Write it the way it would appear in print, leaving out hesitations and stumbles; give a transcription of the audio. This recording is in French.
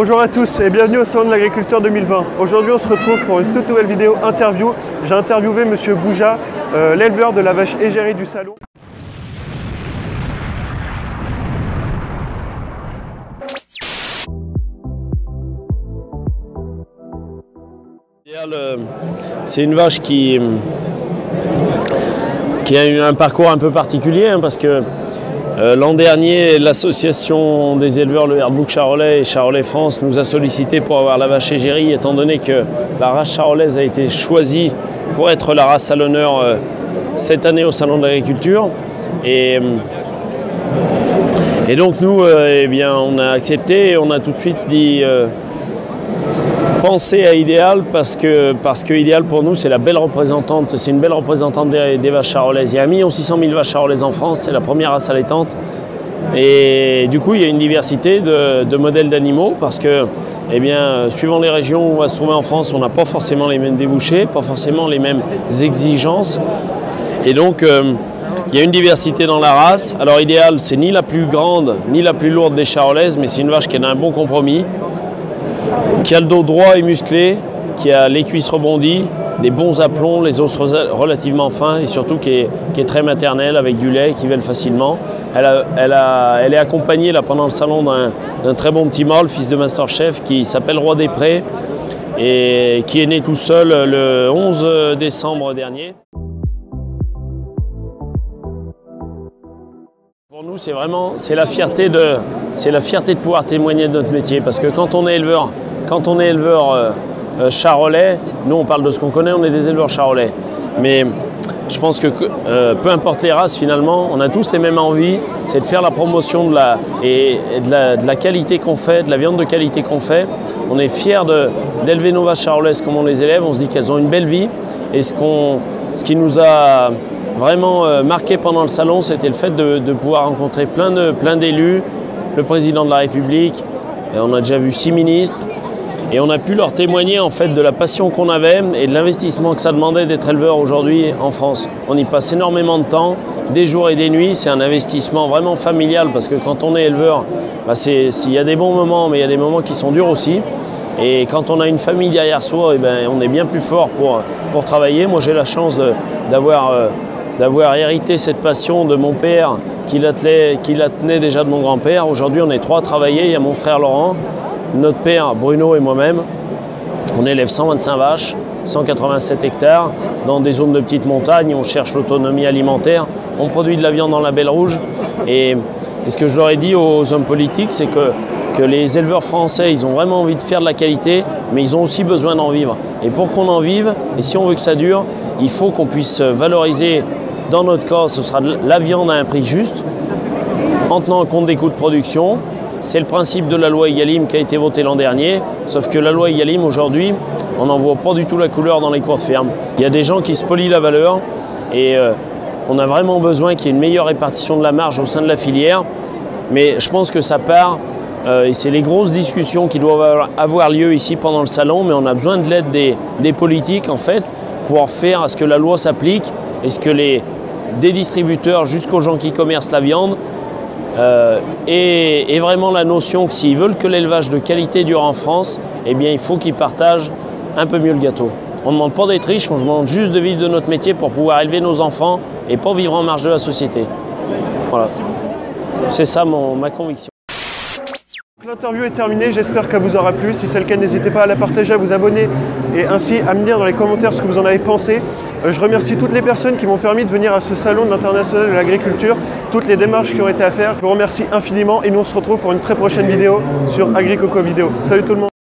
Bonjour à tous et bienvenue au Salon de l'Agriculture 2020. Aujourd'hui on se retrouve pour une toute nouvelle vidéo interview. J'ai interviewé Monsieur Gouja, l'éleveur de la vache égérie du salon. C'est une vache qui a eu un parcours un peu particulier parce que l'an dernier, l'association des éleveurs, le Herdbook Charolais et Charolais France nous a sollicité pour avoir la vache égérie, étant donné que la race charolaise a été choisie pour être la race à l'honneur cette année au Salon de l'Agriculture. Et donc nous, on a accepté et on a tout de suite dit penser à Idéal parce que Idéal pour nous c'est la belle représentante, c'est une belle représentante des vaches charolaises. Il y a 1 600 000 vaches charolaises en France, c'est la première race allaitante. Et du coup il y a une diversité de modèles d'animaux parce que suivant les régions où on va se trouver en France, on n'a pas forcément les mêmes débouchés, pas forcément les mêmes exigences. Et donc il y a une diversité dans la race. Alors Idéal c'est ni la plus grande ni la plus lourde des charolaises, mais c'est une vache qui a un bon compromis, qui a le dos droit et musclé, qui a les cuisses rebondies, des bons aplombs, les os relativement fins et surtout qui est très maternelle avec du lait qui vèle facilement. Elle est accompagnée là, pendant le salon d'un très bon petit mâle, fils de Masterchef, qui s'appelle Roi des Prés et qui est né tout seul le 11 décembre dernier. Pour nous, c'est la fierté de pouvoir témoigner de notre métier parce que quand on est éleveur charolais, nous on parle de ce qu'on connaît, on est des éleveurs charolais. Mais je pense que peu importe les races finalement, on a tous les mêmes envies, c'est de faire la promotion de la qualité qu'on fait, de la viande de qualité qu'on fait. On est fiers d'élever nos vaches charolaises comme on les élève, on se dit qu'elles ont une belle vie. Et ce qui nous a vraiment marqué pendant le salon, c'était le fait de pouvoir rencontrer plein d'élus, le président de la République, et on a déjà vu 6 ministres, et on a pu leur témoigner en fait de la passion qu'on avait et de l'investissement que ça demandait d'être éleveur aujourd'hui en France. On y passe énormément de temps, des jours et des nuits, c'est un investissement vraiment familial parce que quand on est éleveur, il y a des bons moments, mais il y a des moments qui sont durs aussi. Et quand on a une famille derrière soi, on est bien plus fort pour travailler. Moi j'ai la chance d'avoir hérité cette passion de mon père qui la tenait déjà de mon grand-père. Aujourd'hui on est 3 à travailler, il y a mon frère Laurent, notre père Bruno et moi-même. On élève 125 vaches, 187 hectares, dans des zones de petites montagnes, on cherche l'autonomie alimentaire, on produit de la viande dans la Belle Rouge. Et ce que je leur ai dit aux hommes politiques, c'est que les éleveurs français, ils ont vraiment envie de faire de la qualité, mais ils ont aussi besoin d'en vivre. Et pour qu'on en vive, et si on veut que ça dure, il faut qu'on puisse valoriser, dans notre cas, ce sera de la viande à un prix juste, en tenant compte des coûts de production. C'est le principe de la loi Egalim qui a été votée l'an dernier, sauf que la loi Egalim aujourd'hui, on n'en voit pas du tout la couleur dans les cours de ferme. Il y a des gens qui spolient la valeur et on a vraiment besoin qu'il y ait une meilleure répartition de la marge au sein de la filière. Mais je pense que ça part, et c'est les grosses discussions qui doivent avoir lieu ici pendant le salon, mais on a besoin de l'aide des politiques en fait, pour faire à ce que la loi s'applique et ce que des distributeurs jusqu'aux gens qui commercent la viande et vraiment la notion que s'ils veulent que l'élevage de qualité dure en France, il faut qu'ils partagent un peu mieux le gâteau. On ne demande pas d'être riche, on demande juste de vivre de notre métier pour pouvoir élever nos enfants et pas vivre en marge de la société. Voilà, c'est ça ma conviction. L'interview est terminée, j'espère qu'elle vous aura plu. Si c'est le cas, n'hésitez pas à la partager, à vous abonner et ainsi à me dire dans les commentaires ce que vous en avez pensé. Je remercie toutes les personnes qui m'ont permis de venir à ce salon de l'International de l'Agriculture, toutes les démarches qui ont été à faire. Je vous remercie infiniment et nous on se retrouve pour une très prochaine vidéo sur AgriCoco Vidéo. Salut tout le monde!